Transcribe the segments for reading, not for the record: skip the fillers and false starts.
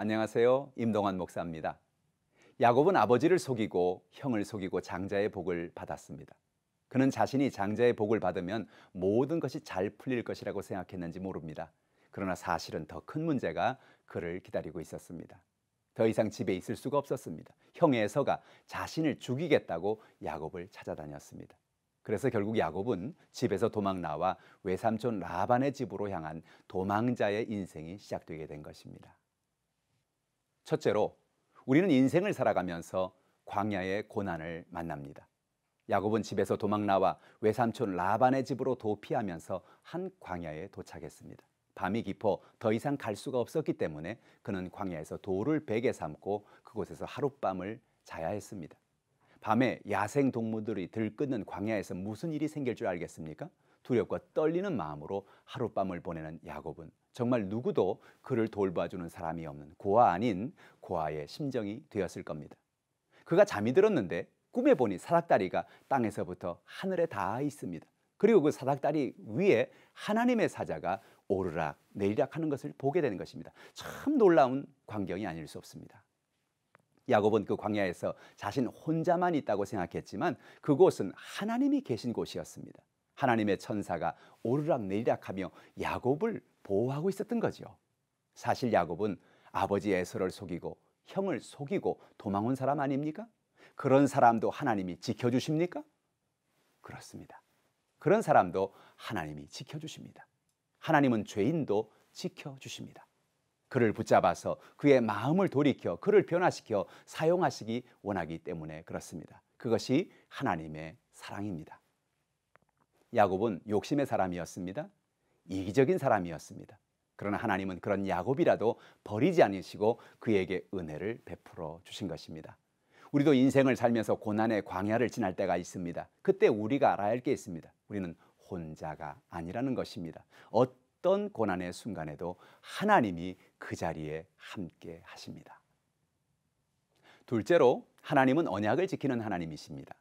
안녕하세요. 임동환 목사입니다. 야곱은 아버지를 속이고 형을 속이고 장자의 복을 받았습니다. 그는 자신이 장자의 복을 받으면 모든 것이 잘 풀릴 것이라고 생각했는지 모릅니다. 그러나 사실은 더 큰 문제가 그를 기다리고 있었습니다. 더 이상 집에 있을 수가 없었습니다. 형 에서가 자신을 죽이겠다고 야곱을 찾아다녔습니다. 그래서 결국 야곱은 집에서 도망 나와 외삼촌 라반의 집으로 향한 도망자의 인생이 시작되게 된 것입니다. 첫째로, 우리는 인생을 살아가면서 광야의 고난을 만납니다. 야곱은 집에서 도망 나와 외삼촌 라반의 집으로 도피하면서 한 광야에 도착했습니다. 밤이 깊어 더 이상 갈 수가 없었기 때문에 그는 광야에서 돌을 베개 삼고 그곳에서 하룻밤을 자야 했습니다. 밤에 야생 동물들이 들끓는 광야에서 무슨 일이 생길 줄 알겠습니까? 두렵고 떨리는 마음으로 하룻밤을 보내는 야곱은 정말 누구도 그를 돌봐주는 사람이 없는 고아 아닌 고아의 심정이 되었을 겁니다. 그가 잠이 들었는데 꿈에 보니 사닥다리가 땅에서부터 하늘에 닿아 있습니다. 그리고 그 사닥다리 위에 하나님의 사자가 오르락 내리락 하는 것을 보게 되는 것입니다. 참 놀라운 광경이 아닐 수 없습니다. 야곱은 그 광야에서 자신 혼자만 있다고 생각했지만 그곳은 하나님이 계신 곳이었습니다. 하나님의 천사가 오르락 내리락하며 야곱을 보호하고 있었던 거죠. 사실 야곱은 아버지 에서를 속이고 형을 속이고 도망온 사람 아닙니까? 그런 사람도 하나님이 지켜주십니까? 그렇습니다. 그런 사람도 하나님이 지켜주십니다. 하나님은 죄인도 지켜주십니다. 그를 붙잡아서 그의 마음을 돌이켜 그를 변화시켜 사용하시기 원하기 때문에 그렇습니다. 그것이 하나님의 사랑입니다. 야곱은 욕심의 사람이었습니다. 이기적인 사람이었습니다. 그러나 하나님은 그런 야곱이라도 버리지 않으시고 그에게 은혜를 베풀어 주신 것입니다. 우리도 인생을 살면서 고난의 광야를 지날 때가 있습니다. 그때 우리가 알아야 할 게 있습니다. 우리는 혼자가 아니라는 것입니다. 어떤 고난의 순간에도 하나님이 그 자리에 함께 하십니다. 둘째로, 하나님은 언약을 지키는 하나님이십니다.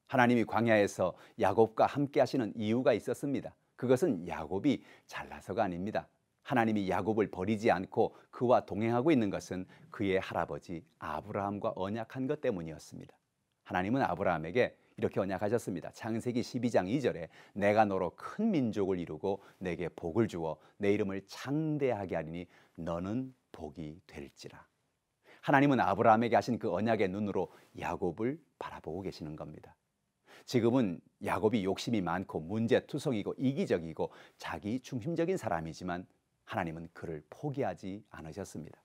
하나님이 광야에서 야곱과 함께 하시는 이유가 있었습니다. 그것은 야곱이 잘나서가 아닙니다. 하나님이 야곱을 버리지 않고 그와 동행하고 있는 것은 그의 할아버지 아브라함과 언약한 것 때문이었습니다. 하나님은 아브라함에게 이렇게 언약하셨습니다. 창세기 12장 2절에 내가 너로 큰 민족을 이루고 내게 복을 주어 내 이름을 창대하게 하리니 너는 복이 될지라. 하나님은 아브라함에게 하신 그 언약의 눈으로 야곱을 바라보고 계시는 겁니다. 지금은 야곱이 욕심이 많고 문제투성이고 이기적이고 자기 중심적인 사람이지만 하나님은 그를 포기하지 않으셨습니다.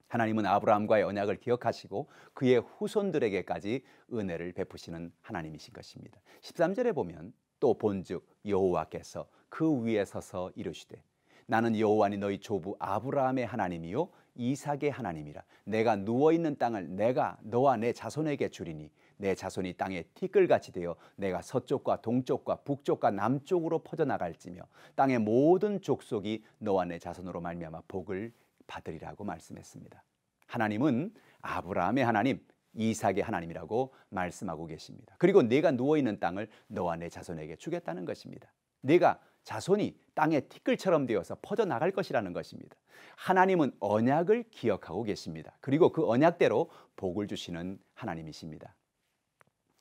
하나님은 아브라함과의 언약을 기억하시고 그의 후손들에게까지 은혜를 베푸시는 하나님이신 것입니다. 13절에 보면 또 본즉 여호와께서 그 위에 서서 이르시되 나는 여호와니 너희 조부 아브라함의 하나님이요 이삭의 하나님이라. 내가 누워있는 땅을 내가 너와 내 자손에게 주리니 내 자손이 땅에 티끌같이 되어 내가 서쪽과 동쪽과 북쪽과 남쪽으로 퍼져나갈지며 땅의 모든 족속이 너와 내 자손으로 말미암아 복을 받으리라고 말씀했습니다. 하나님은 아브라함의 하나님, 이삭의 하나님이라고 말씀하고 계십니다. 그리고 내가 누워있는 땅을 너와 내 자손에게 주겠다는 것입니다. 내가 자손이 땅의 티끌처럼 되어서 퍼져나갈 것이라는 것입니다. 하나님은 언약을 기억하고 계십니다. 그리고 그 언약대로 복을 주시는 하나님이십니다.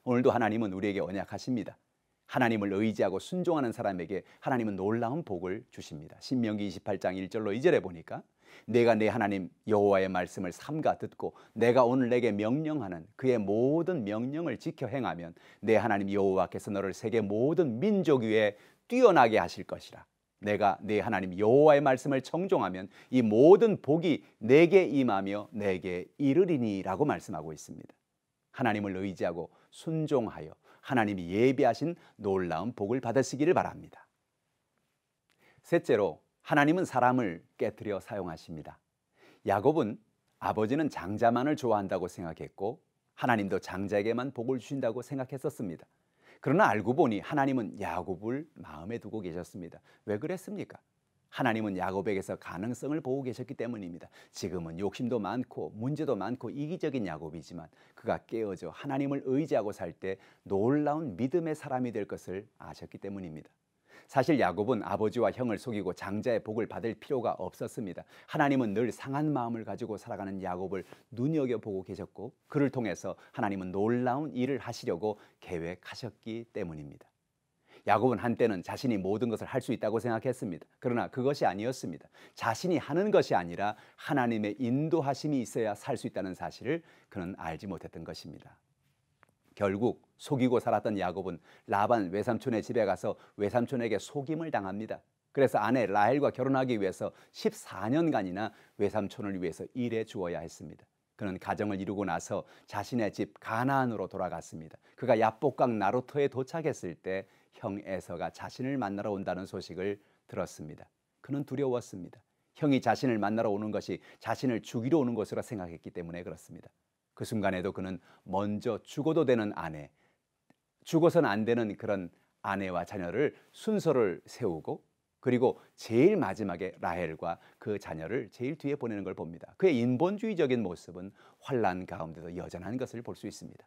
오늘도 하나님은 우리에게 언약하십니다. 하나님을 의지하고 순종하는 사람에게 하나님은 놀라운 복을 주십니다. 신명기 28장 1절로 2절에 보니까 내가 내 하나님 여호와의 말씀을 삼가 듣고 내가 오늘 내게 명령하는 그의 모든 명령을 지켜 행하면 내 하나님 여호와께서 너를 세계 모든 민족 위에 뛰어나게 하실 것이라. 내가 내 하나님 여호와의 말씀을 청종하면 이 모든 복이 내게 임하며 내게 이르리니라고 말씀하고 있습니다. 하나님을 의지하고 순종하여 하나님이 예비하신 놀라운 복을 받으시기를 바랍니다. 셋째로, 하나님은 사람을 깨뜨려 사용하십니다. 야곱은 아버지는 장자만을 좋아한다고 생각했고 하나님도 장자에게만 복을 주신다고 생각했었습니다. 그러나 알고 보니 하나님은 야곱을 마음에 두고 계셨습니다. 왜 그랬습니까? 하나님은 야곱에게서 가능성을 보고 계셨기 때문입니다. 지금은 욕심도 많고 문제도 많고 이기적인 야곱이지만 그가 깨어져 하나님을 의지하고 살 때 놀라운 믿음의 사람이 될 것을 아셨기 때문입니다. 사실 야곱은 아버지와 형을 속이고 장자의 복을 받을 필요가 없었습니다. 하나님은 늘 상한 마음을 가지고 살아가는 야곱을 눈여겨보고 계셨고 그를 통해서 하나님은 놀라운 일을 하시려고 계획하셨기 때문입니다. 야곱은 한때는 자신이 모든 것을 할 수 있다고 생각했습니다. 그러나 그것이 아니었습니다. 자신이 하는 것이 아니라 하나님의 인도하심이 있어야 살 수 있다는 사실을 그는 알지 못했던 것입니다. 결국 속이고 살았던 야곱은 라반 외삼촌의 집에 가서 외삼촌에게 속임을 당합니다. 그래서 아내 라헬과 결혼하기 위해서 14년간이나 외삼촌을 위해서 일해 주어야 했습니다. 그는 가정을 이루고 나서 자신의 집 가나안으로 돌아갔습니다. 그가 야복강 나루터에 도착했을 때 형 에서가 자신을 만나러 온다는 소식을 들었습니다. 그는 두려웠습니다. 형이 자신을 만나러 오는 것이 자신을 죽이러 오는 것으로 생각했기 때문에 그렇습니다. 그 순간에도 그는 먼저 죽어도 되는 아내, 죽어서는 안 되는 그런 아내와 자녀를 순서를 세우고 그리고 제일 마지막에 라헬과 그 자녀를 제일 뒤에 보내는 걸 봅니다. 그의 인본주의적인 모습은 환난 가운데도 여전한 것을 볼 수 있습니다.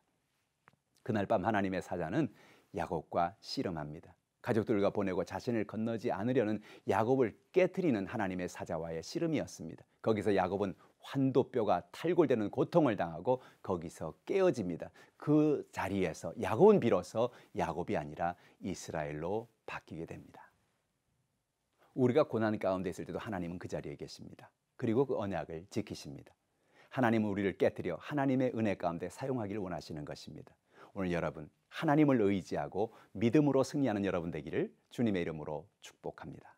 그날 밤 하나님의 사자는 야곱과 씨름합니다. 가족들과 보내고 자신을 건너지 않으려는 야곱을 깨트리는 하나님의 사자와의 씨름이었습니다. 거기서 야곱은 환도뼈가 탈골되는 고통을 당하고 거기서 깨어집니다. 그 자리에서 야곱은 비로소 야곱이 아니라 이스라엘로 바뀌게 됩니다. 우리가 고난 가운데 있을 때도 하나님은 그 자리에 계십니다. 그리고 그 언약을 지키십니다. 하나님은 우리를 깨트려 하나님의 은혜 가운데 사용하기를 원하시는 것입니다. 오늘 여러분 하나님을 의지하고 믿음으로 승리하는 여러분 되기를 주님의 이름으로 축복합니다.